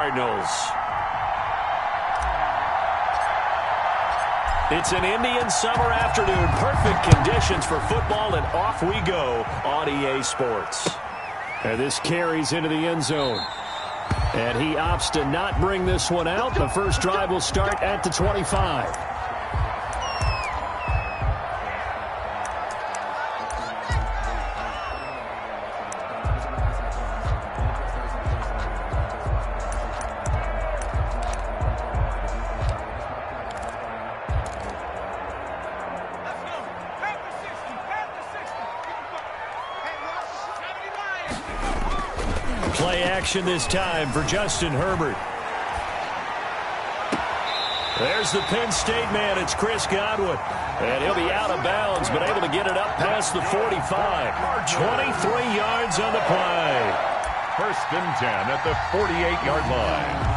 Cardinals. It's an Indian summer afternoon. Perfect conditions for football, and off we go on EA Sports. And this carries into the end zone. And he opts to not bring this one out. The first drive will start at the 25. Play action this time for Justin Herbert. There's the Penn State man. It's Chris Godwin. And he'll be out of bounds, but able to get it up past the 45. 23 yards on the play. 1st and 10 at the 48-yard line.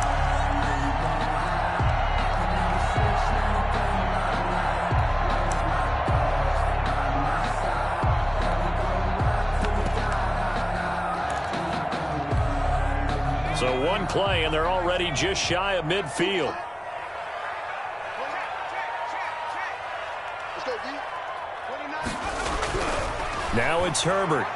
So one play, and they're already just shy of midfield. Now it's Herbert.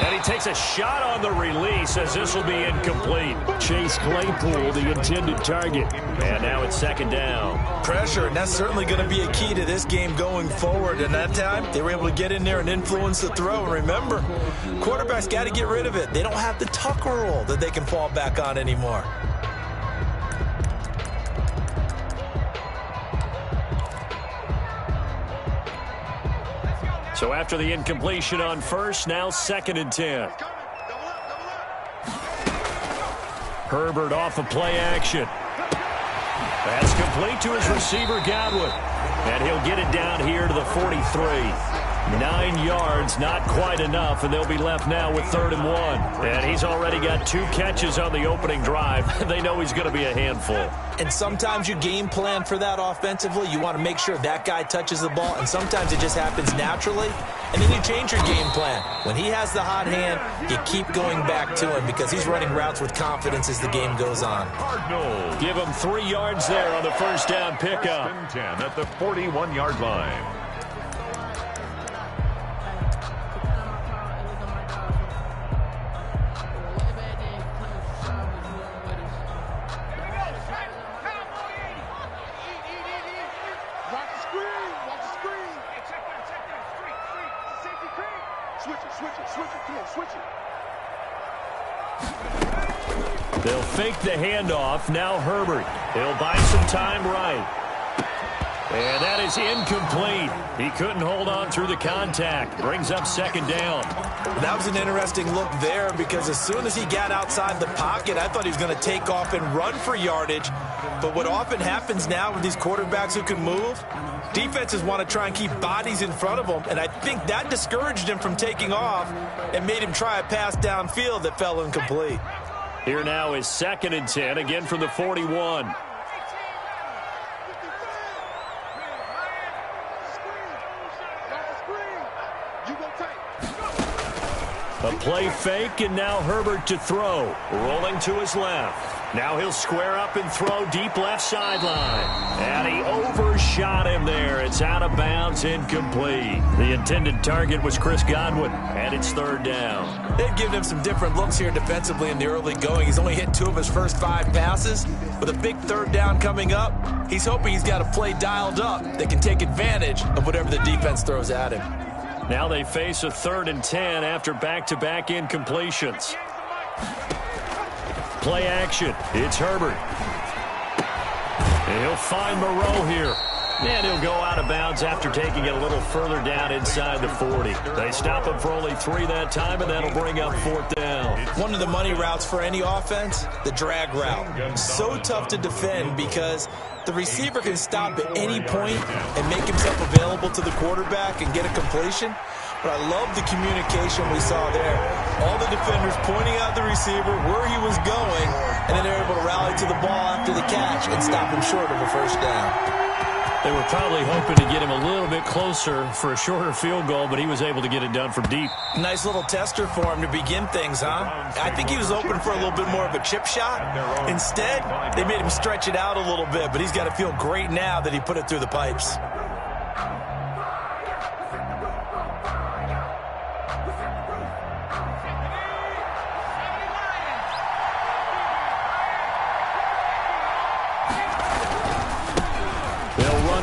And he takes a shot on the release as this will be incomplete. Chase Claypool, the intended target. And now it's 2nd down. Pressure, and that's certainly going to be a key to this game going forward. And that time, they were able to get in there and influence the throw. And remember, quarterbacks got to get rid of it. They don't have the tucker roll that they can fall back on anymore. So after the incompletion on first, now 2nd and 10. Herbert off of play action. That's complete to his receiver, Godwin. And he'll get it down here to the 43. 9 yards, not quite enough, and they'll be left now with 3rd and 1. And he's already got 2 catches on the opening drive. They know he's going to be a handful. And sometimes you game plan for that offensively. You want to make sure that guy touches the ball, and sometimes it just happens naturally. And then you change your game plan. When he has the hot hand, you keep going back to him because he's running routes with confidence as the game goes on. Cardinals. Give him 3 yards there on the first down pickup. 1st and 10 at the 41-yard line. They'll fake the handoff. Now Herbert. He'll buy some time right. And that is incomplete. He couldn't hold on through the contact. Brings up 2nd down. That was an interesting look there because as soon as he got outside the pocket, I thought he was going to take off and run for yardage. But what often happens now with these quarterbacks who can move, defenses want to try and keep bodies in front of them, and I think that discouraged him from taking off and made him try a pass downfield that fell incomplete. Here now is 2nd and 10, again from the 41. A play fake, and now Herbert to throw. Rolling to his left. Now he'll square up and throw deep left sideline. And he overshot him there. It's out of bounds, incomplete. The intended target was Chris Godwin, and it's 3rd down. They've given him some different looks here defensively in the early going. He's only hit 2 of his first 5 passes. With a big 3rd down coming up, he's hoping he's got a play dialed up that can take advantage of whatever the defense throws at him. Now they face a 3rd and 10 after back-to-back incompletions. Play action. It's Herbert. And he'll find Moreau here. And he'll go out of bounds after taking it a little further down inside the 40. They stop him for only 3 that time, and that'll bring up 4th down. One of the money routes for any offense, the drag route. So tough to defend because the receiver can stop at any point and make himself available to the quarterback and get a completion. But I love the communication we saw there. All the defenders pointing out the receiver, where he was going, and then they're able to rally to the ball after the catch and stop him short of a 1st down. They were probably hoping to get him a little bit closer for a shorter field goal, but he was able to get it done from deep. Nice little tester for him to begin things, huh? I think he was open for a little bit more of a chip shot. Instead, they made him stretch it out a little bit, but he's got to feel great now that he put it through the pipes.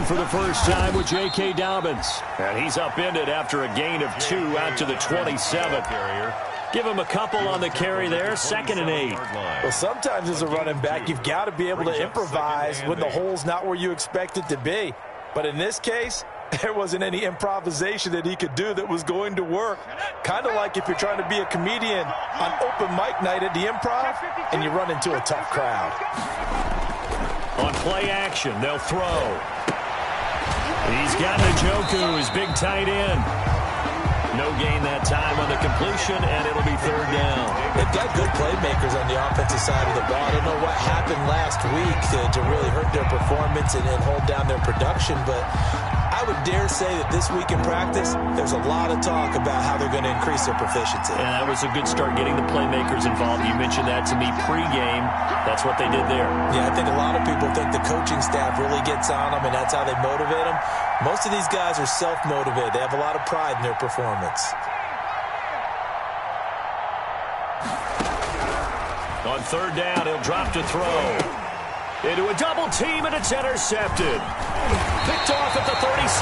For the first time with J.K. Dobbins. And he's upended after a gain of 2 out to the 27th. Give him a couple on the carry there, 2nd and 8. Well, sometimes as a running back, you've got to be able to improvise when the hole's not where you expect it to be. But in this case, there wasn't any improvisation that he could do that was going to work. Kind of like if you're trying to be a comedian on open mic night at the Improv and you run into a tough crowd. On play action, they'll throw. He's got Njoku, his big tight end. No gain that time on the completion, and it'll be 3rd down. They've got good playmakers on the offensive side of the ball. I don't know what happened last week to really hurt their performance and hold down their production, but I would dare say that this week in practice, there's a lot of talk about how they're going to increase their proficiency. And that was a good start getting the playmakers involved. You mentioned that to me pregame. That's what they did there. Yeah, I think a lot of people think the coaching staff really gets on them, and that's how they motivate them. Most of these guys are self-motivated. They have a lot of pride in their performance. On 3rd down, he'll drop to throw. Into a double team, and it's intercepted. Picked off at the 36.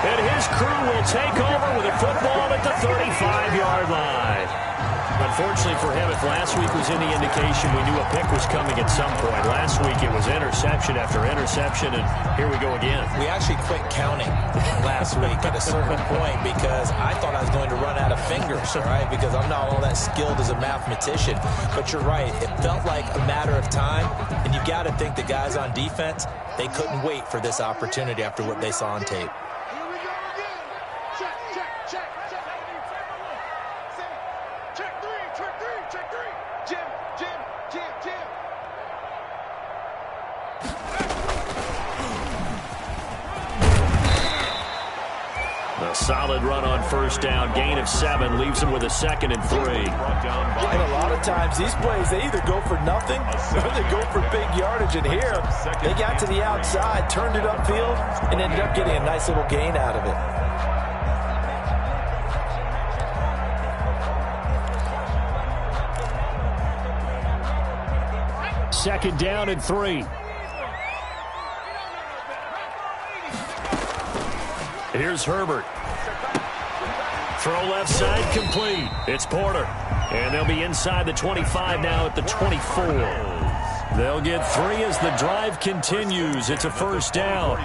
And his crew will take over with a football at the 35-yard line. Unfortunately for him, if last week was any indication, we knew a pick was coming at some point. Last week it was interception after interception, and here we go again. We actually quit counting last week at a certain point because I thought I was going to run out of fingers, right? Because I'm not all that skilled as a mathematician. But you're right. It felt like a matter of time, and you got to think the guys on defense, they couldn't wait for this opportunity after what they saw on tape. A solid run on 1st down. Gain of 7 leaves him with a 2nd and 3. And a lot of times these plays, they either go for nothing or they go for big yardage. And here, they got to the outside, turned it upfield, and ended up getting a nice little gain out of it. Second down and 3. Here's Herbert. Throw left side complete. It's Porter. And they'll be inside the 25 now at the 24. They'll get 3 as the drive continues. It's a 1st down.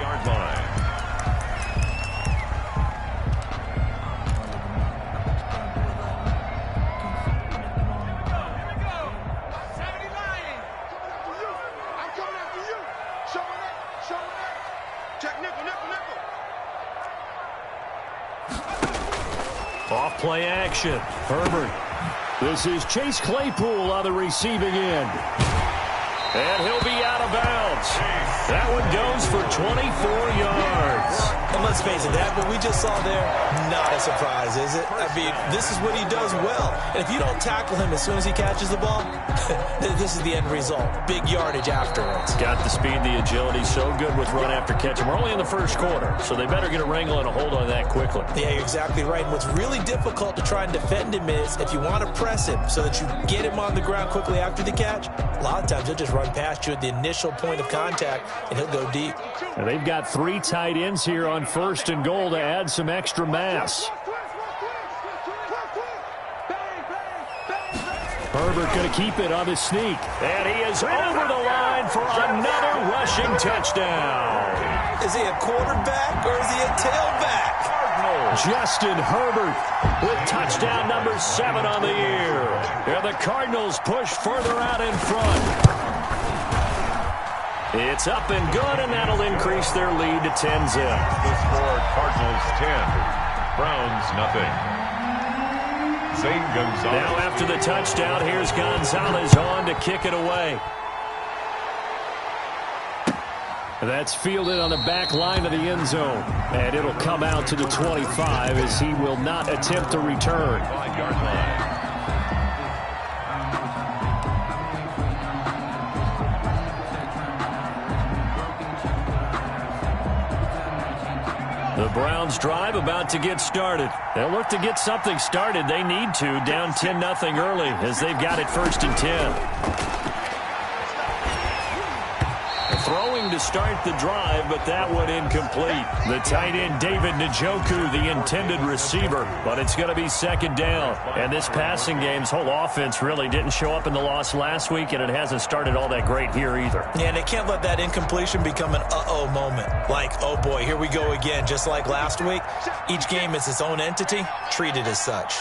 Off play action. Herbert. This is Chase Claypool on the receiving end. And he'll be out of bounds. That one goes for 24 yards. And let's face it, that what we just saw there, not a surprise, is it? I mean, this is what he does well. And if you don't tackle him as soon as he catches the ball, this is the end result. Big yardage afterwards. Got the speed, the agility, so good with run after catch. And we're only in the 1st quarter, so they better get a wrangle and a hold on that quickly. Yeah, you're exactly right. And what's really difficult to try and defend him is if you want to press him so that you get him on the ground quickly after the catch, a lot of times he'll just run past you at the initial point of contact, and he'll go deep. And they've got 3 tight ends here on 1st and goal to add some extra mass. Herbert going to keep it on the sneak. And he is over the line for another rushing touchdown. Is he a quarterback or is he a tailback? Justin Herbert with touchdown number 7 on the year. And the Cardinals push further out in front. It's up and good, and that'll increase their lead to 10-zip. The score, Cardinals 10, Browns nothing. Zane Gonzalez. Now after the touchdown, here's Gonzalez on to kick it away. That's fielded on the back line of the end zone. And it'll come out to the 25 as he will not attempt to return. 5-yard line. The Browns drive about to get started. They'll look to get something started. They need to, down 10-0 early as they've got it 1st and 10. Throwing to start the drive, but that one incomplete. The tight end, David Njoku, the intended receiver, but it's going to be 2nd down. And this passing game's whole offense really didn't show up in the loss last week, and it hasn't started all that great here either. Yeah, and they can't let that incompletion become an uh-oh moment. Like, oh boy, here we go again, just like last week. Each game is its own entity, treated as such.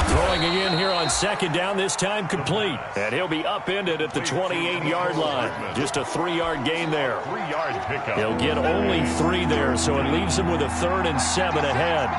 Throwing again here on 2nd down, this time complete. And he'll be upended at the 28-yard line. Just a 3-yard gain there. 3-yard pickup. He'll get only 3 there, so it leaves him with a 3rd and 7 ahead.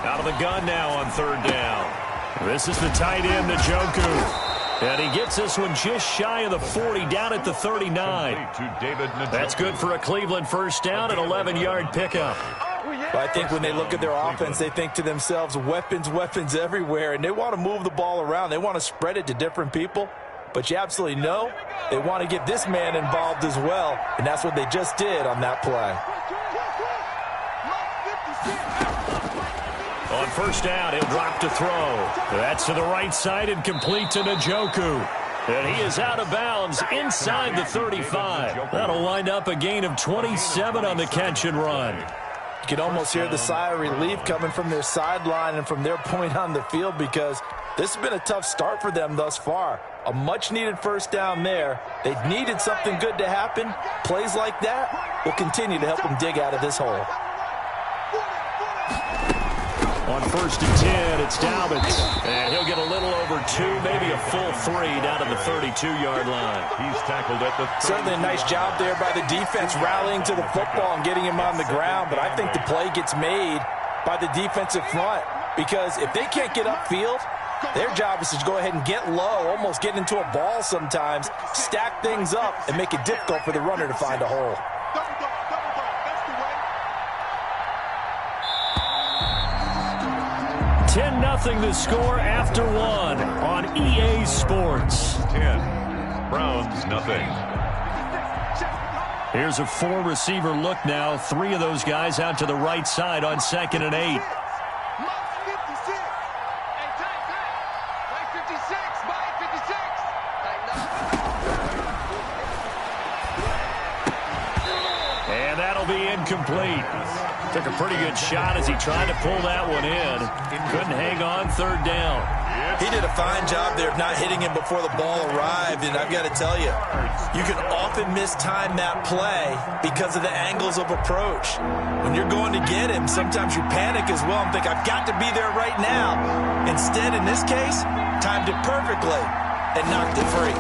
Out of the gun now on 3rd down. This is the tight end, Njoku. And he gets this one just shy of the 40, down at the 39. That's good for a Cleveland 1st down, an 11-yard pickup. But I think when they look at their offense, they think to themselves, weapons, weapons everywhere, and they want to move the ball around. They want to spread it to different people. But you absolutely know they want to get this man involved as well, and that's what they just did on that play. On 1st down, he'll drop to throw. That's to the right side and complete to Njoku. And he is out of bounds inside the 35. That'll wind up a gain of 27 on the catch and run. You can almost hear the sigh of relief coming from their sideline and from their point on the field because this has been a tough start for them thus far. A much-needed 1st down there. They needed something good to happen. Plays like that will continue to help them dig out of this hole. On 1st and 10, it's Dobbins. And he'll get a little over 2, maybe a full 3 down to the 32-yard line. He's tackled at the 30. Certainly a nice job there by the defense rallying to the football and getting him on the ground. But I think the play gets made by the defensive front because if they can't get upfield, their job is to go ahead and get low, almost get into a ball sometimes, stack things up, and make it difficult for the runner to find a hole. 10-0 the score after 1 on EA Sports. 10. Browns, nothing. Here's a 4-receiver look now. 3 of those guys out to the right side on 2nd and 8. And that'll be incomplete. Took a pretty good shot as he tried to pull that one in. Couldn't hang on 3rd down. He did a fine job there of not hitting him before the ball arrived, and I've got to tell you, you can often mistime that play because of the angles of approach. When you're going to get him, sometimes you panic as well and think, I've got to be there right now. Instead, in this case, timed it perfectly and knocked it free.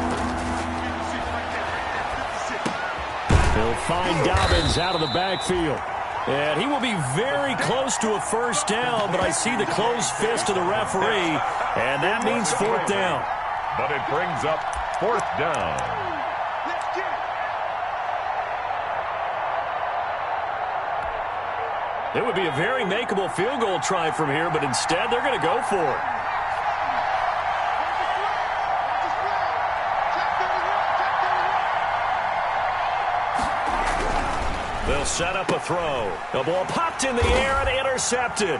He'll find Dobbins out of the backfield. And he will be very close to a 1st down, but I see the closed fist of the referee, and that means 4th down. But it brings up 4th down. It would be a very makeable field goal try from here, but instead they're going to go for it. They'll set up a throw. The ball popped in the air and intercepted.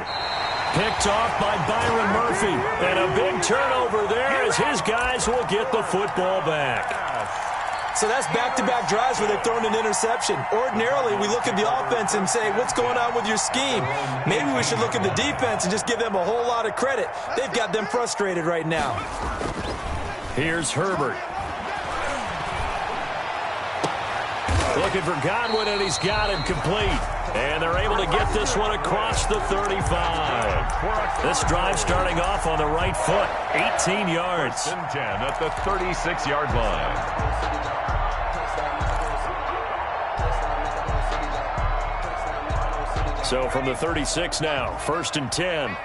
Picked off by Byron Murphy. And a big turnover there as his guys will get the football back. So that's back-to-back drives where they've thrown an interception. Ordinarily, we look at the offense and say, what's going on with your scheme? Maybe we should look at the defense and just give them a whole lot of credit. They've got them frustrated right now. Here's Herbert. Looking for Godwin, and he's got it complete. And they're able to get this one across the 35. This drive starting off on the right foot, 18 yards. 10 at the 36-yard line. So from the 36 now, 1st and 10.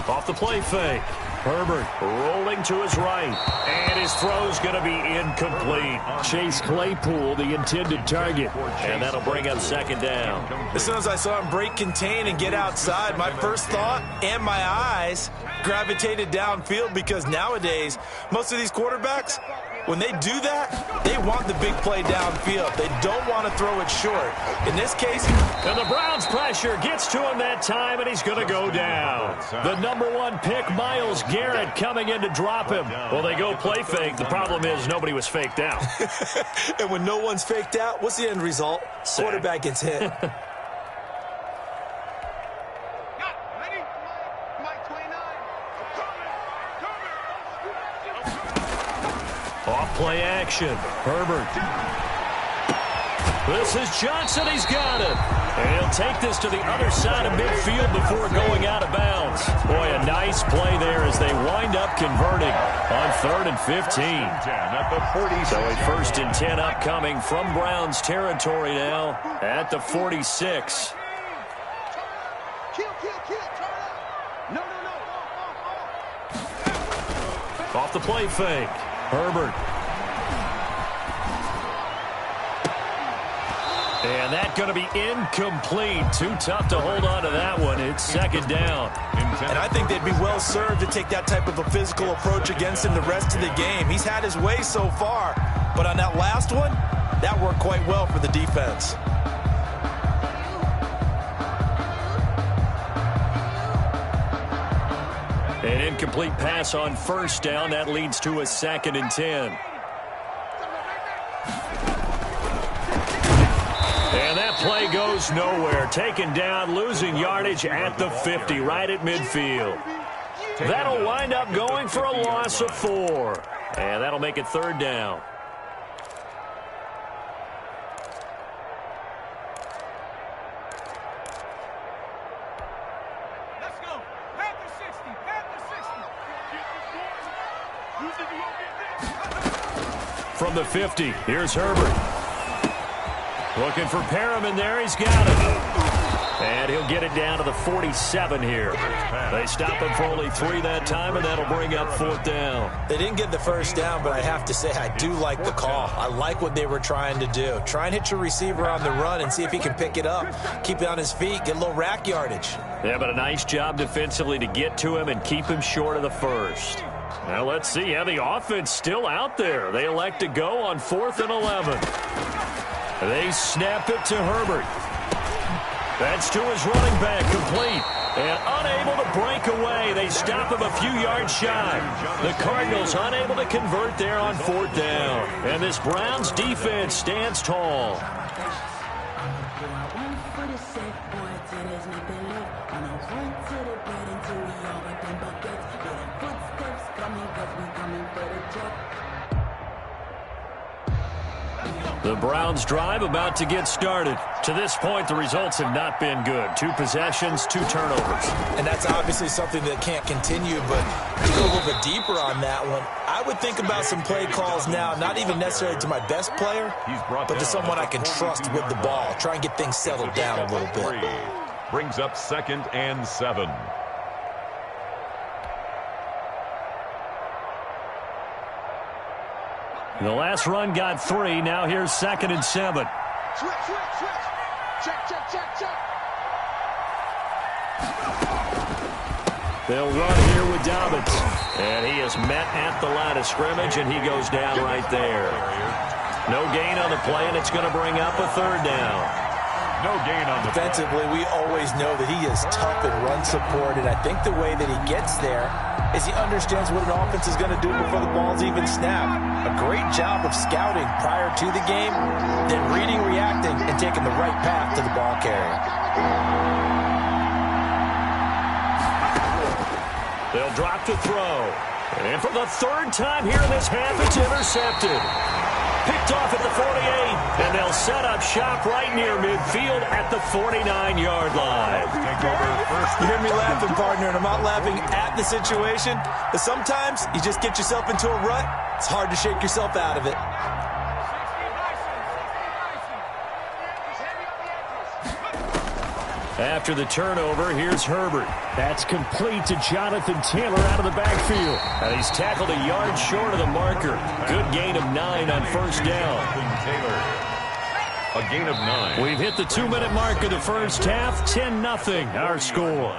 Off the play fake. Herbert rolling to his right. And his throw's going to be incomplete. Chase Claypool, the intended target. And that'll bring up 2nd down. As soon as I saw him break contain and get outside, my first thought and my eyes gravitated downfield, because nowadays, most of these quarterbacks, when they do that, they want the big play downfield. They don't want to throw it short. In this case, and the Browns pressure gets to him that time, and he's going to go down. The number 1 pick, Myles Garrett, coming in to drop him. Well, they go play fake. The problem is nobody was faked out. And when no one's faked out, what's the end result? Sack. Quarterback gets hit. Off play action. Herbert. This is Johnson. He's got it. And he'll take this to the other side of midfield before going out of bounds. Boy, a nice play there as they wind up converting on 3rd and 15. So a 1st and 10 upcoming from Browns territory now at the 46. Off the play fake. Herbert. And that's going to be incomplete. Too tough to hold on to that one. It's 2nd down. And I think they'd be well served to take that type of a physical approach against him the rest of the game. He's had his way so far. But on that last one, that worked quite well for the defense. An incomplete pass on 1st down. That leads to a 2nd and 10. And that play goes nowhere. Taken down, losing yardage at the 50, right at midfield. That'll wind up going for a loss of 4. And that'll make it 3rd down. From the 50, here's Herbert. Looking for Perriman there. He's got it. And he'll get it down to the 47 here. They stop him for only 3 that time, and that'll bring up 4th down. They didn't get the first down, but I have to say I do like the call. I like what they were trying to do. Try and hit your receiver on the run and see if he can pick it up. Keep it on his feet, get a little rack yardage. Yeah, but a nice job defensively to get to him and keep him short of the first. Now let's see. Yeah, the offense still out there. They elect to go on 4th and 11. They snap it to Herbert. That's to his running back, complete. And unable to break away. They stop him a few yards shy. The Cardinals unable to convert there on 4th down. And this Browns defense stands tall. The Browns drive about to get started. To this point, the results have not been good. 2 possessions, 2 turnovers. And that's obviously something that can't continue, but to go a little bit deeper on that one, I would think about some play calls now, not even necessarily to my best player, but to someone I can trust with the ball. Try and get things settled down a little bit. Brings up 2nd and 7. The last run got 3. Now here's 2nd and 7. Switch. Check. They'll run here with Dobbins. And he is met at the line of scrimmage, and he goes down right there. No gain on the play, and it's going to bring up a 3rd down. No gain on the Defensively, we always know that he is tough and run support, and I think the way that he gets there is he understands what an offense is going to do before the ball's even snapped. A great job of scouting prior to the game, then reading, reacting, and taking the right path to the ball carrier. They'll drop to throw. And for the third time here in this half, it's intercepted. Picked off at the 48, and they'll set up shop right near midfield at the 49-yard line. You hear me laughing, partner, and I'm not laughing at the situation, but sometimes you just get yourself into a rut. It's hard to shake yourself out of it. After the turnover, here's Herbert. That's complete to Jonathan Taylor out of the backfield. And he's tackled a yard short of the marker. Good gain of 9 on first down. Taylor, a gain of 9. We've hit the 2-minute mark of the first half. 10-0 our score.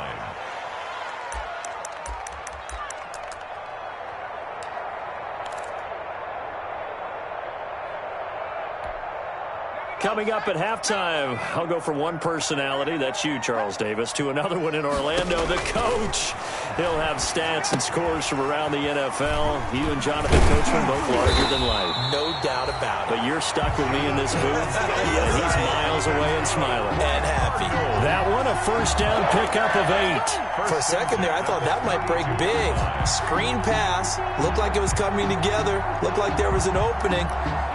Coming up at halftime, I'll go from one personality, that's you, Charles Davis, to another one in Orlando, the coach. He'll have stats and scores from around the NFL. You and Jonathan Coachman both larger than life. No doubt about it. But you're stuck with me in this booth. Yes, he's miles away and smiling. And happy. That one, a first down pickup of 8. For a second there, I thought that might break big. Screen pass. Looked like it was coming together. Looked like there was an opening.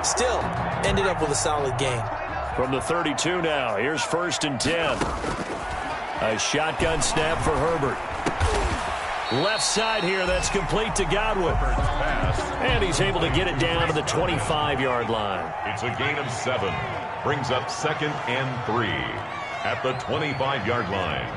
Still, ended up with a solid game. From the 32 now, here's 1st and 10. A shotgun snap for Herbert. Left side here, that's complete to Godwin. And he's able to get it down to the 25-yard line. It's a gain of 7. Brings up 2nd and 3 at the 25-yard line.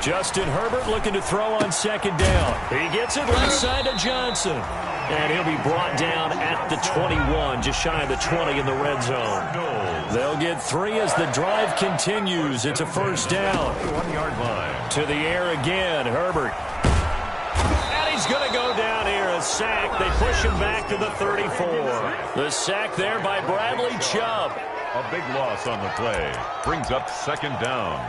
Justin Herbert looking to throw on 2nd down. He gets it left side to Johnson. And he'll be brought down at the 21, just shy of the 20 in the red zone. They'll get 3 as the drive continues. It's a first down. 1-yard line. To the air again, Herbert. And he's going to go down here, a sack. They push him back to the 34. The sack there by Bradley Chubb. A big loss on the play. Brings up 2nd down.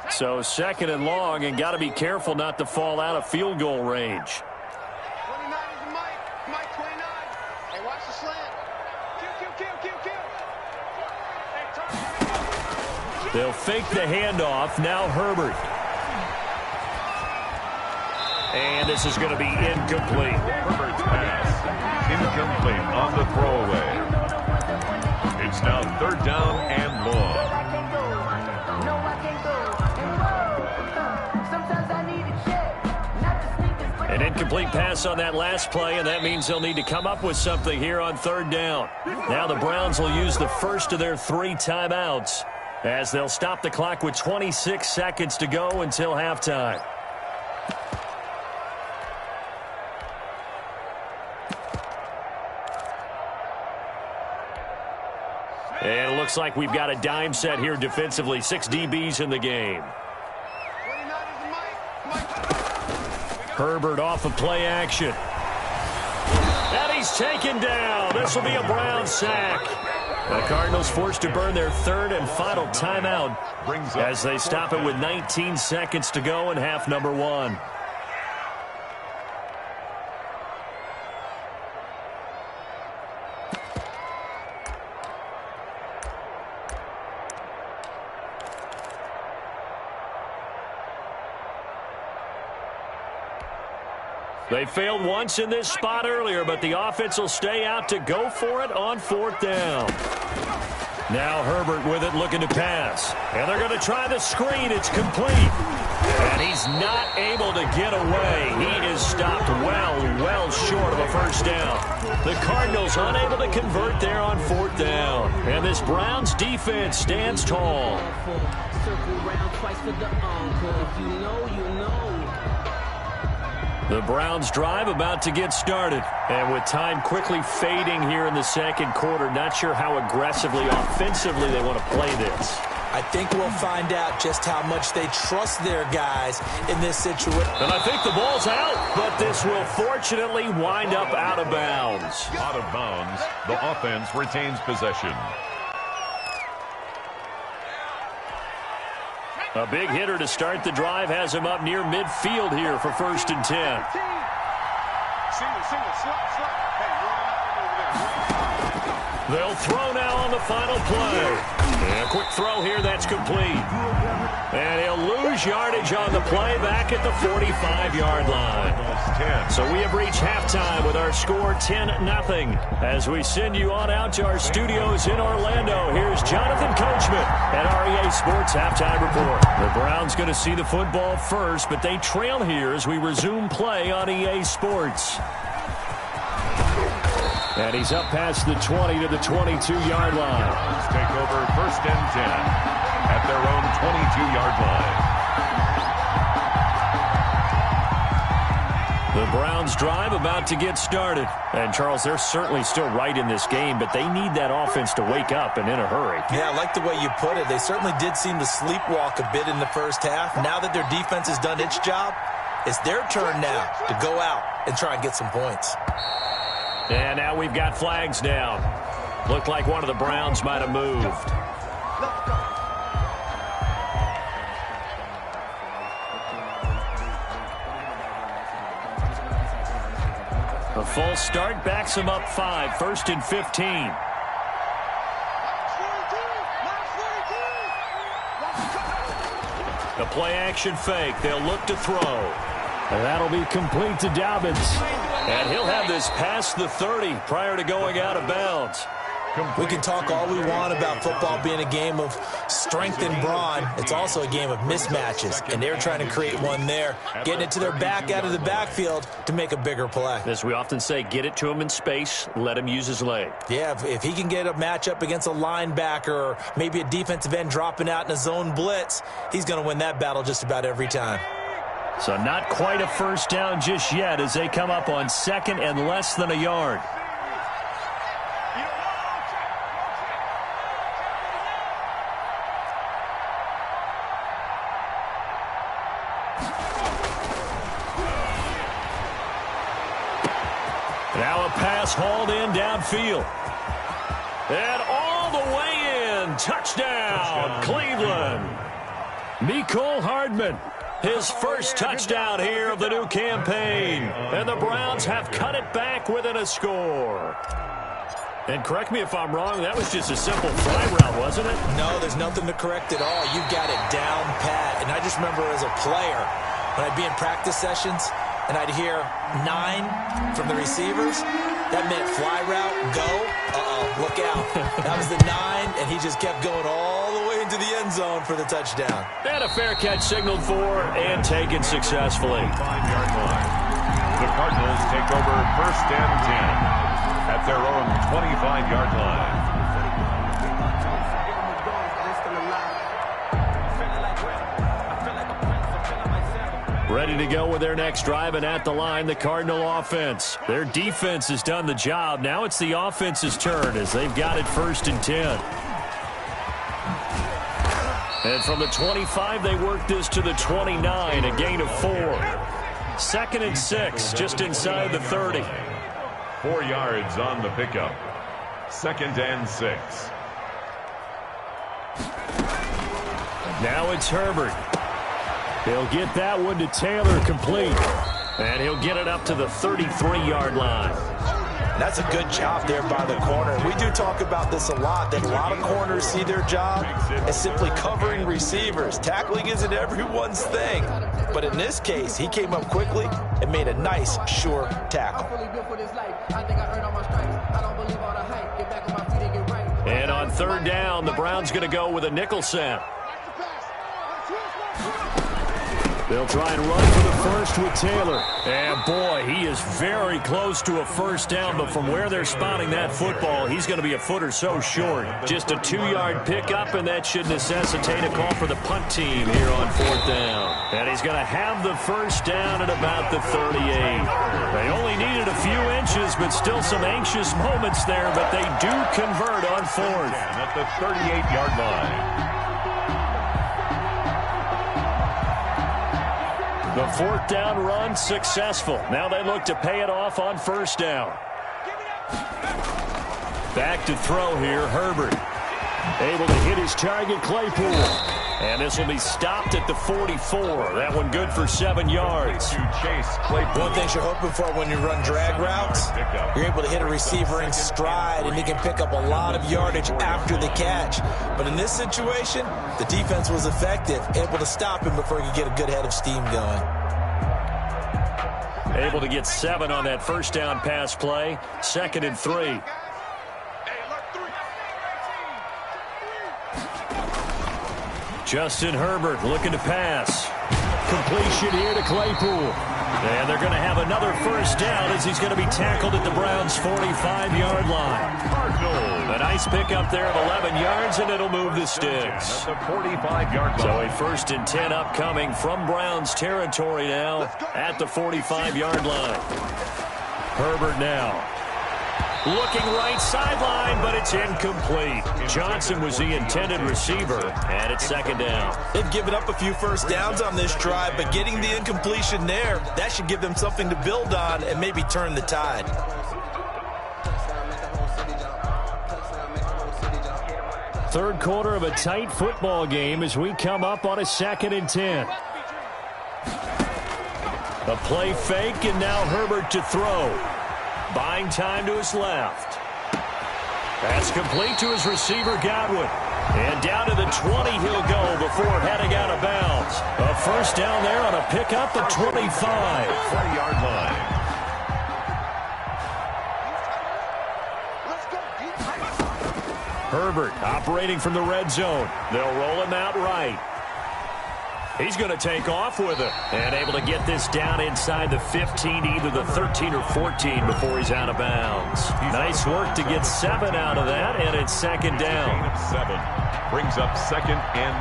So 2nd and long, and got to be careful not to fall out of field goal range. 29 is the Mike 29. Hey, watch the slant. Kill. They'll fake the handoff. Now Herbert. And this is going to be incomplete. Herbert's pass. Incomplete on the throwaway. It's now 3rd down and long. An incomplete pass on that last play, and that means they'll need to come up with something here on 3rd down. Now the Browns will use the first of their 3 timeouts as they'll stop the clock with 26 seconds to go until halftime. And it looks like we've got a dime set here defensively. 6 DBs in the game. 29 is the Mike. Herbert off of play action. And he's taken down. This will be a Brown sack. The Cardinals forced to burn their 3rd and final timeout as they stop it with 19 seconds to go in half number 1. They failed once in this spot earlier, but the offense will stay out to go for it on 4th down. Now Herbert with it, looking to pass. And they're going to try the screen. It's complete. And he's not able to get away. He is stopped well short of a first down. The Cardinals unable to convert there on 4th down. And this Browns defense stands tall. The Browns drive about to get started. And with time quickly fading here in the 2nd quarter, not sure how aggressively, offensively they want to play this. I think we'll find out just how much they trust their guys in this situation. And I think the ball's out, but this will fortunately wind up out of bounds. Out of bounds. The offense retains possession. A big hitter to start the drive has him up near midfield here for 1st and 10. Single, slot. Hey, They'll throw now on the final play. And a quick throw here, that's complete. And he'll lose yardage on the play back at the 45-yard line. So we have reached halftime with our score 10-0. As we send you on out to our studios in Orlando, here's Jonathan Coachman at REA Sports Halftime Report. The Browns going to see the football first, but they trail here as we resume play on EA Sports. And he's up past the 20 to the 22-yard line. Take over 1st and 10 at their own 22-yard line. The Browns drive about to get started. And, Charles, they're certainly still right in this game, but they need that offense to wake up and in a hurry. Yeah, I like the way you put it. They certainly did seem to sleepwalk a bit in the first half. Now that their defense has done its job, it's their turn now to go out and try and get some points. And now we've got flags down. Looked like one of the Browns might have moved. A false start backs him up 5, 1st and 15. The play action fake. They'll look to throw. And that'll be complete to Dobbins. And he'll have this past the 30 prior to going out of bounds. We can talk all we want about football being a game of strength and brawn. It's also a game of mismatches, and they're trying to create one there, getting it to their back out of the backfield to make a bigger play. As we often say, get it to him in space, let him use his leg. Yeah, if he can get a matchup against a linebacker or maybe a defensive end dropping out in a zone blitz, he's going to win that battle just about every time. So not quite a first down just yet as they come up on 2nd and less than a yard. Now a pass hauled in downfield. And all the way in. Touchdown, Cleveland. Mecole Hardman. His first touchdown here of the new campaign. And the Browns have cut it back within a score. And correct me if I'm wrong, that was just a simple fly route, wasn't it? No, there's nothing to correct at all. You got it down pat. And I just remember as a player, when I'd be in practice sessions, and I'd hear 9 from the receivers, that meant fly route, go, look out. That was the 9, and he just kept going all the way into the end zone for the touchdown. And a fair catch signaled for and taken successfully. 5-yard line. The Cardinals take over 1st and 10 at their own 25-yard line. Ready to go with their next drive, and at the line, the Cardinal offense. Their defense has done the job. Now it's the offense's turn as they've got it 1st and 10. And from the 25, they work this to the 29, a gain of 4. 2nd and 6, just inside the 30. 4 yards on the pickup. 2nd and 6. Now it's Herbert. He'll get that one to Taylor complete. And he'll get it up to the 33-yard line. That's a good job there by the corner. We do talk about this a lot, that a lot of corners see their job as simply covering receivers. Tackling isn't everyone's thing. But in this case, he came up quickly and made a nice, sure tackle. And on 3rd down, the Browns going to go with a nickel set. They'll try and run for the first with Taylor. And, boy, he is very close to a first down, but from where they're spotting that football, he's going to be a foot or so short. Just a 2-yard pickup, and that should necessitate a call for the punt team here on 4th down. And he's going to have the first down at about the 38. They only needed a few inches, but still some anxious moments there, but they do convert on 4th. At the 38-yard line. The 4th down run successful. Now they look to pay it off on 1st down. Back to throw here, Herbert. Able to hit his target, Claypool. And this will be stopped at the 44. That one good for 7 yards. One thing you're hoping for when you run drag routes, you're able to hit a receiver in stride, and he can pick up a lot of yardage after the catch. But in this situation, the defense was effective, able to stop him before he could get a good head of steam going. Able to get 7 on that first down pass play. 2nd and 3. Justin Herbert looking to pass. Completion here to Claypool. And they're going to have another first down as he's going to be tackled at the Browns' 45-yard line. A nice pickup there of 11 yards, and it'll move the sticks. At the 45-yard line. So a 1st and 10 upcoming from Browns territory now at the 45-yard line. Herbert now. Looking right sideline, but it's incomplete. Johnson was the intended receiver, and it's 2nd down. They've given up a few first downs on this drive, but getting the incompletion there, that should give them something to build on and maybe turn the tide. Third quarter of a tight football game as we come up on a 2nd and 10. A play fake, and now Herbert to throw. Buying time to his left. That's complete to his receiver, Godwin. And down to the 20 he'll go before heading out of bounds. A first down there on a pickup at 25. 40-yard line. Herbert operating from the red zone. They'll roll him out right. He's going to take off with it and able to get this down inside the 15, either the 13 or 14 before he's out of bounds. Nice work to get 7 out of that, and it's 2nd down. 7 brings up 2nd and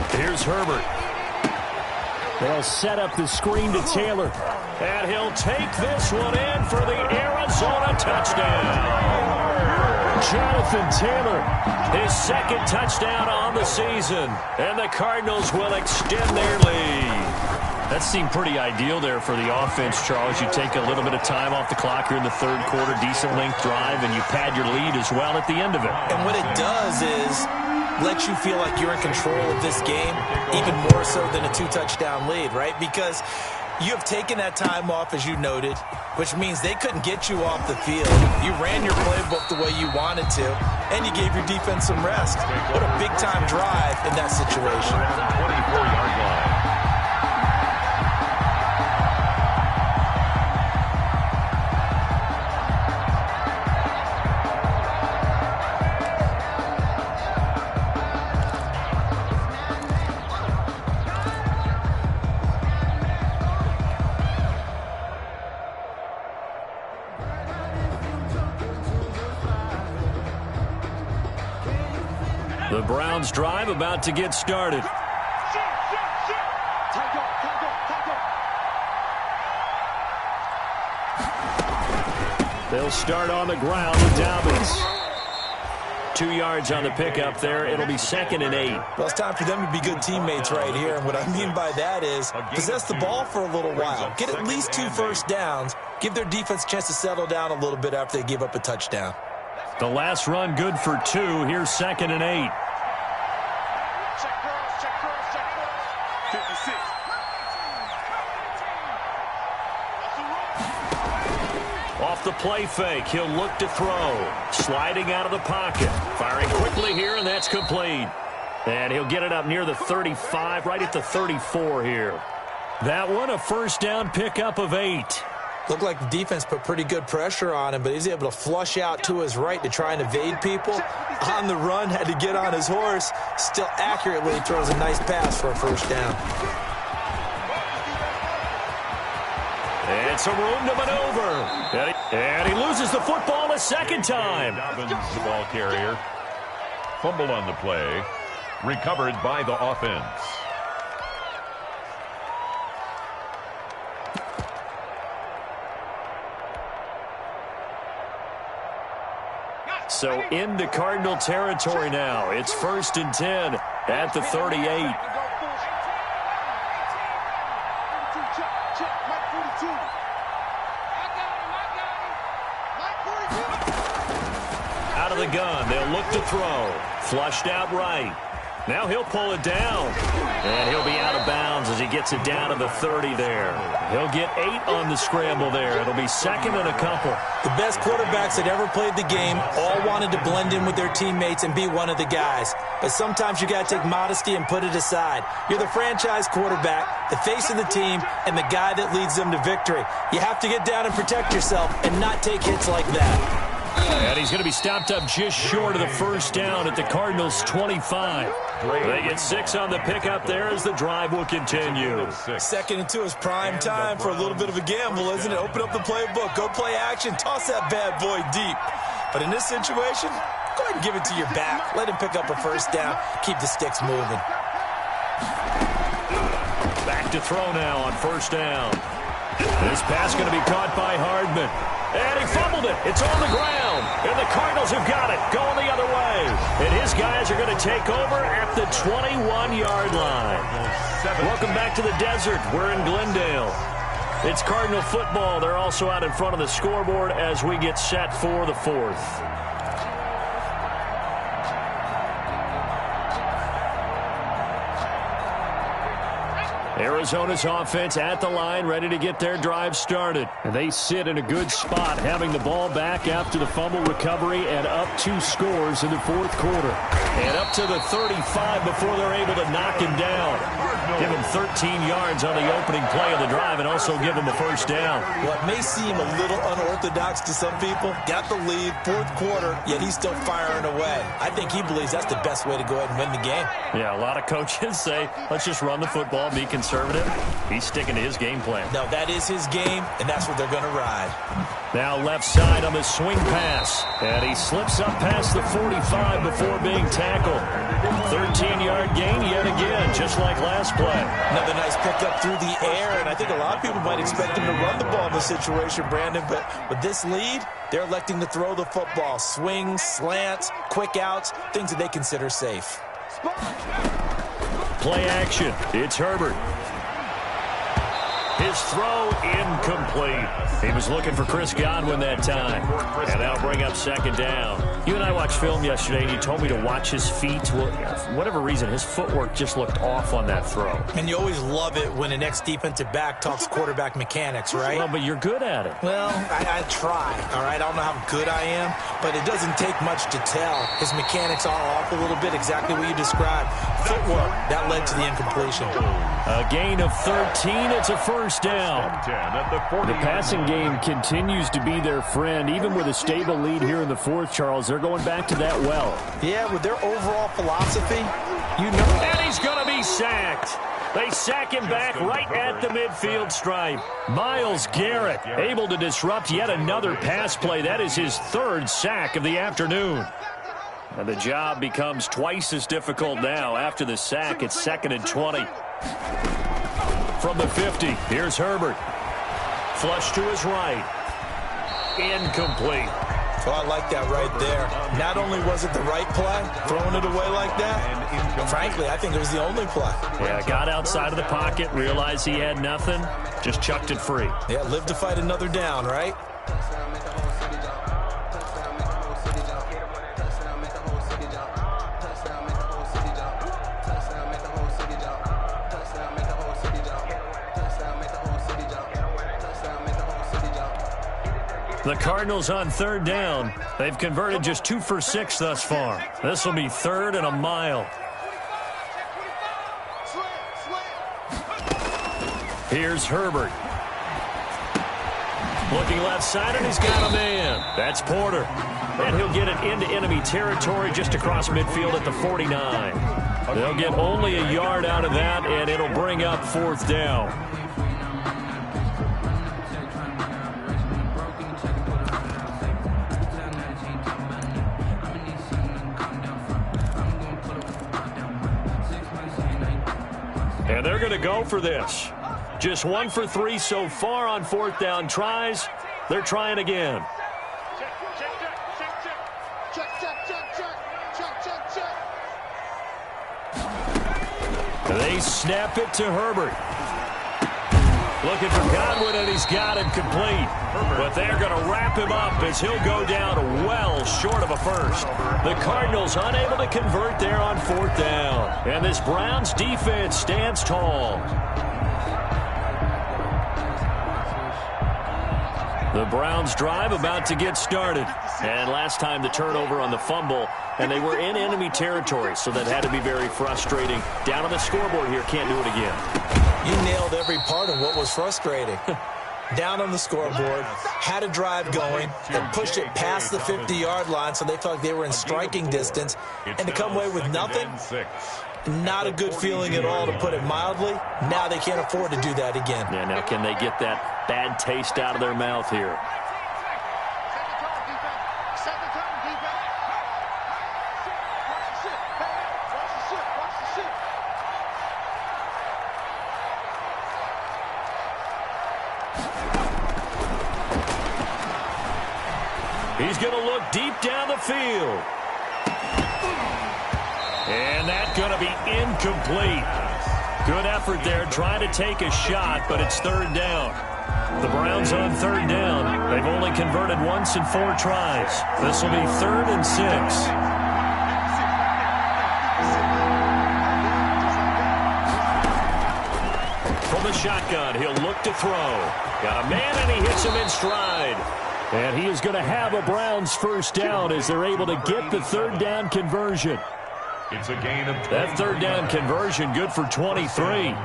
3. Here's Herbert. They'll set up the screen to Taylor. And he'll take this one in for the Arizona touchdown. Jonathan Taylor, his 2nd touchdown on the season. And the Cardinals will extend their lead. That seemed pretty ideal there for the offense, Charles. You take a little bit of time off the clock here in the 3rd quarter, decent length drive, and you pad your lead as well at the end of it. And what it does is let you feel like you're in control of this game, even more so than a 2-touchdown lead, right? Because you have taken that time off, as you noted, which means they couldn't get you off the field. You ran your playbook the way you wanted to, and you gave your defense some rest. What a big-time drive in that situation. 24-yard line. The Browns drive about to get started. They'll start on the ground with Dobbins. 2 yards on the pickup there. It'll be 2nd and 8. Well, it's time for them to be good teammates right here. And what I mean by that is possess the ball for a little while. Get at least 2 first downs. Give their defense a chance to settle down a little bit after they give up a touchdown. The last run good for 2. Here's 2nd and 8. Off the play fake, he'll look to throw. Sliding out of the pocket. Firing quickly here, and that's complete. And he'll get it up near the 35, right at the 34 here. That one, a first down pickup of 8. Looked like the defense put pretty good pressure on him, but he's able to flush out to his right to try and evade people. On the run, had to get on his horse. Still accurately throws a nice pass for a first down. It's a room to maneuver. And he loses the football a 2nd time. Dobbins, the ball carrier. Fumble on the play. Recovered by the offense. So into Cardinal territory now. It's 1st and 10 at the 38. the gun. They'll look to throw. Flushed out right. Now he'll pull it down. And he'll be out of bounds as he gets it down to the 30 there. He'll get 8 on the scramble there. It'll be second and a couple. The best quarterbacks that ever played the game all wanted to blend in with their teammates and be one of the guys. But sometimes you got to take modesty and put it aside. You're the franchise quarterback, the face of the team, and the guy that leads them to victory. You have to get down and protect yourself and not take hits like that. And he's going to be stopped up just short of the first down at the Cardinals' 25. They get 6 on the pickup there as the drive will continue. 2nd and 2 is prime time for a little bit of a gamble, isn't it? Open up the playbook, go play action, toss that bad boy deep. But in this situation, go ahead and give it to your back. Let him pick up a first down. Keep the sticks moving. Back to throw now on first down. This pass going to be caught by Hardman. And he fumbled it. It's on the ground. And the Cardinals have got it. Going the other way. And his guys are going to take over at the 21-yard line. Welcome back to the desert. We're in Glendale. It's Cardinal football. They're also out in front of the scoreboard as we get set for the 4th. Arizona's offense at the line, ready to get their drive started. And they sit in a good spot, having the ball back after the fumble recovery and up 2 scores in the 4th quarter. And up to the 35 before they're able to knock him down. Give him 13 yards on the opening play of the drive and also give him a first down. What may seem a little unorthodox to some people, got the lead, 4th quarter, yet he's still firing away. I think he believes that's the best way to go ahead and win the game. Yeah, a lot of coaches say, let's just run the football, be conservative. He's sticking to his game plan. No, that is his game, and that's what they're going to ride. Now left side on the swing pass. And he slips up past the 45 before being tackled. 13-yard gain yet again, just like last play. Another nice pickup through the air, and I think a lot of people might expect him to run the ball in this situation, Brandon, but with this lead, they're electing to throw the football. Swings, slants, quick outs, things that they consider safe. Play action. It's Herbert. His throw incomplete. He was looking for Chris Godwin that time. And that'll bring up second down. You and I watched film yesterday, and you told me to watch his feet. Well, for whatever reason, his footwork just looked off on that throw. And you always love it when an ex-defensive back talks quarterback mechanics, right? Well, but you're good at it. Well, I try, all right? I don't know how good I am, but it doesn't take much to tell. His mechanics are off a little bit, exactly what you described. Footwork, that led to the incompletion. A gain of 13. It's a first down. The passing game continues to be their friend, even with a stable lead here in the 4th, Charles. They're going back to that well. Yeah, with their overall philosophy, you know. And he's going to be sacked. They sack him back right at the midfield stripe. Myles Garrett able to disrupt yet another pass play. That is his 3rd sack of the afternoon. And the job becomes twice as difficult now. After the sack, it's 2nd and 20. From the 50, here's Herbert. Flush to his right. Incomplete. Well, I like that right there. Not only was it the right play, throwing it away like that, but frankly, I think it was the only play. Yeah, got outside of the pocket, realized he had nothing, just chucked it free. Yeah, live to fight another down, right? The Cardinals on 3rd down. They've converted just 2 for 6 thus far. This will be 3rd and a mile. Here's Herbert. Looking left side, and he's got a man. That's Porter. And he'll get it into enemy territory just across midfield at the 49. They'll get only a yard out of that, and it'll bring up 4th down. And they're going to go for this. Just 1 for 3 so far on 4th down tries. They're trying again. They snap it to Herbert. Looking for Godwin, and he's got it complete. But they're going to wrap him up as he'll go down well short of a first. The Cardinals unable to convert there on 4th down. And this Browns defense stands tall. The Browns drive about to get started. And last time the turnover on the fumble, and they were in enemy territory, so that had to be very frustrating. Down on the scoreboard here, can't do it again. You nailed every part of what was frustrating. Down on the scoreboard, had a drive going, and pushed it past the 50-yard line so they felt like they were in striking distance. And to come away with nothing, not a good feeling at all, to put it mildly. Now they can't afford to do that again. Yeah, now can they get that bad taste out of their mouth here? He's going to look deep down the field. And that's going to be incomplete. Good effort there trying to take a shot, but it's 3rd down. The Browns on 3rd down. They've only converted once in 4 tries. This will be 3rd and 6. From the shotgun, he'll look to throw. Got a man, and he hits him in stride. And he is going to have a Browns 1st down as they're able to get the 3rd down conversion. It's a gain of 20. That 3rd down conversion good for 23. Cleveland.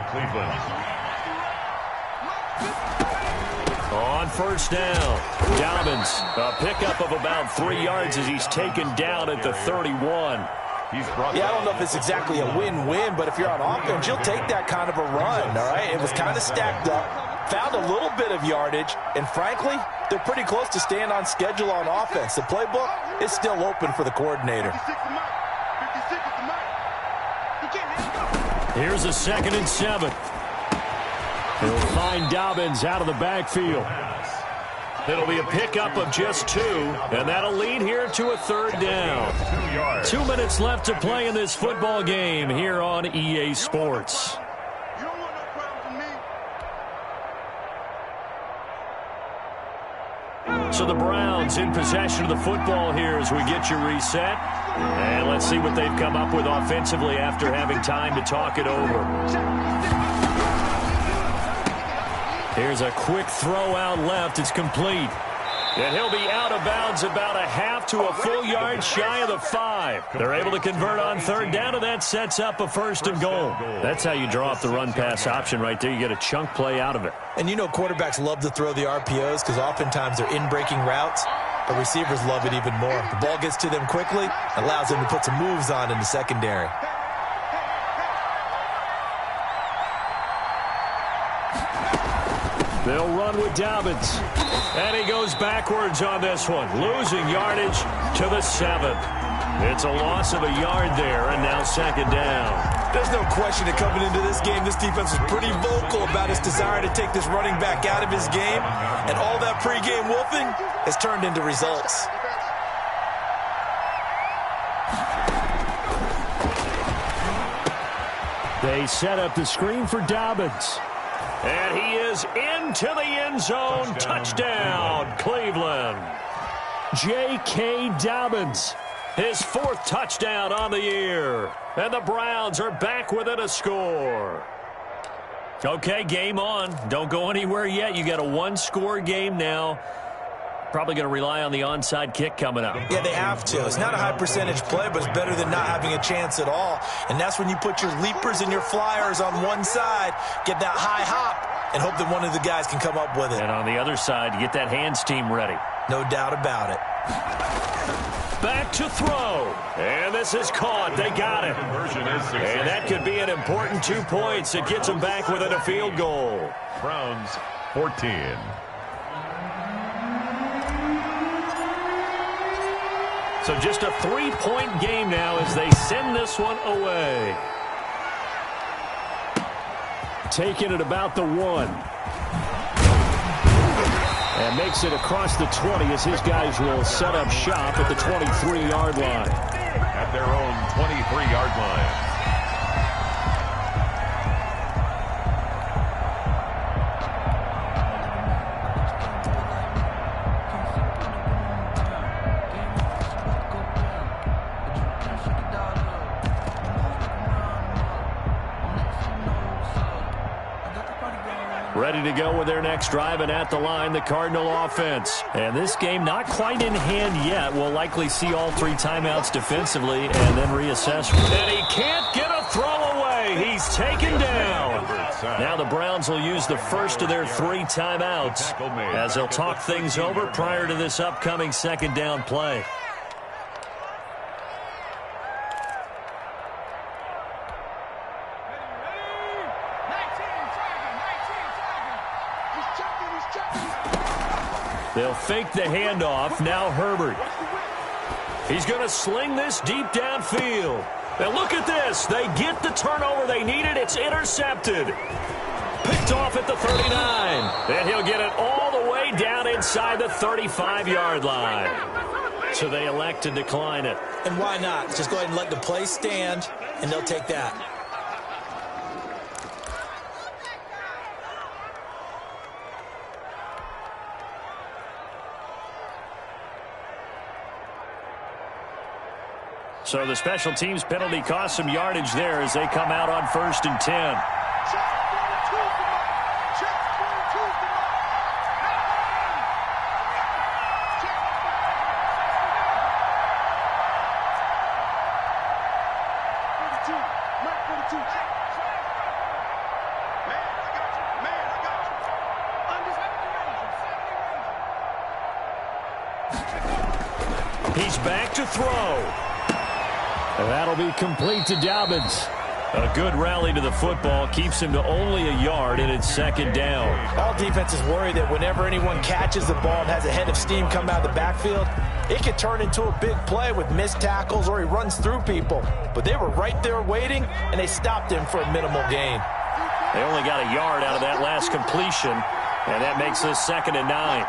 On 1st down, Dobbins, a pickup of about 3 yards as he's taken down at the 31. Yeah, I don't know if it's exactly a win-win, but if you're on offense, you'll take that kind of a run, all right? It was kind of stacked up, found a little bit of yardage, and frankly, they're pretty close to staying on schedule on offense. The playbook is still open for the coordinator. Here's a 2nd and 7. He'll find Dobbins out of the backfield. It'll be a pickup of just 2, and that'll lead here to a 3rd down. 2 minutes left to play in this football game here on EA Sports. So the Browns in possession of the football here as we get you reset. And let's see what they've come up with offensively after having time to talk it over. Here's a quick throw out left. It's complete. And he'll be out of bounds about a half to a full yard shy of the 5. They're able to convert on 3rd down, and that sets up a 1st and goal. That's how you draw up the run-pass option right there. You get a chunk play out of it. And you know quarterbacks love to throw the RPOs because oftentimes they're in-breaking routes. But receivers love it even more. The ball gets to them quickly, allows them to put some moves on in the secondary. They'll run with Dobbins. And he goes backwards on this one, losing yardage to the 7th. It's a loss of a yard there, and now 2nd down. There's no question that coming into this game, this defense was pretty vocal about its desire to take this running back out of his game. And all that pregame wolfing has turned into results. They set up the screen for Dobbins. And he is into the end zone. Touchdown, Cleveland. J.K. Dobbins, his 4th touchdown on the year. And the Browns are back within a score. Okay, game on. Don't go anywhere yet. You got a 1-score game now. Probably going to rely on the onside kick coming up. Yeah, they have to. It's not a high percentage play, but it's better than not having a chance at all. And that's when you put your leapers and your flyers on one side, get that high hop, and hope that one of the guys can come up with it. And on the other side, you get that hands team ready. No doubt about it. Back to throw. And this is caught. They got it. And that could be an important 2 points. It gets them back within a field goal. Browns 14. So just a 3-point game now as they send this one away. Taking it about the 1. And makes it across the 20 as his guys will set up shop at the 23-yard line. At their own 23-yard line. Ready to go with their next drive, and at the line, the Cardinal offense. And this game not quite in hand yet. We'll likely see all 3 timeouts defensively and then reassess. And he can't get a throw away. He's taken down. Now the Browns will use the first of their 3 timeouts as they'll talk things over prior to this upcoming second down play. They'll fake the handoff. Now Herbert. He's going to sling this deep downfield. Now look at this. They get the turnover they needed. It's intercepted. Picked off at the 39. And he'll get it all the way down inside the 35-yard line. So they elect to decline it. And why not? Just go ahead and let the play stand, and they'll take that. So the special teams penalty cost some yardage there as they come out on 1st and 10. He's back to throw. And that'll be complete to Dobbins. A good rally to the football keeps him to only a yard, and it's second down. All defenses worry that whenever anyone catches the ball and has a head of steam come out of the backfield, it could turn into a big play with missed tackles or he runs through people. But they were right there waiting, and they stopped him for a minimal gain. They only got a yard out of that last completion, and that makes this 2nd and 9.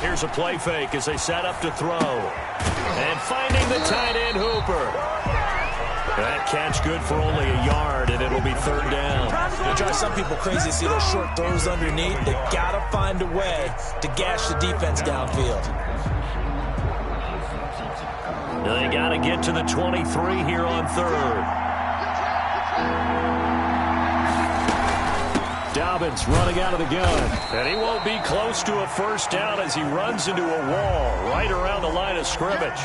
Here's a play fake as they set up to throw. And finding the tight end Hooper. That catch good for only a yard, and it'll be 3rd down. It drives some people crazy to see those short throws underneath. They got to find a way to gash the defense downfield. They got to get to the 23 here on 3rd. Dobbins running out of the gun. And he won't be close to a first down as he runs into a wall right around the line of scrimmage.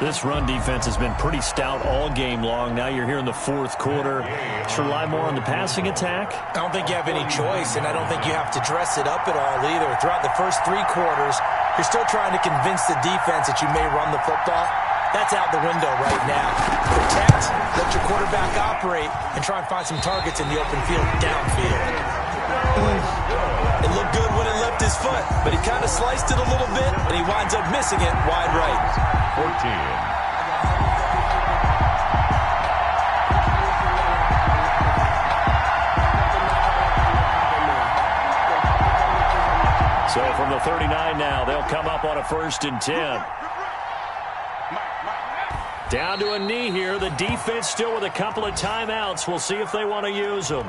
This run defense has been pretty stout all game long. Now you're here in the 4th quarter. Just rely more on the passing attack? I don't think you have any choice, and I don't think you have to dress it up at all either. Throughout the first 3 quarters, you're still trying to convince the defense that you may run the football. That's out the window right now. Protect, let your quarterback operate, and try and find some targets in the open field downfield. It looked good when it left his foot, but he kind of sliced it a little bit, and he winds up missing it wide right. 14. So from the 39 now, they'll come up on a 1st and 10. Down to a knee here. The defense still with a couple of timeouts. We'll see if they want to use them.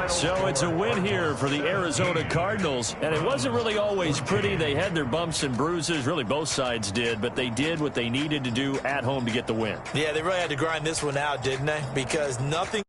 So it's a win here for the Arizona Cardinals, and it wasn't really always pretty. They had their bumps and bruises, really both sides did, but they did what they needed to do at home to get the win. Yeah, they really had to grind this one out, didn't they? Because nothing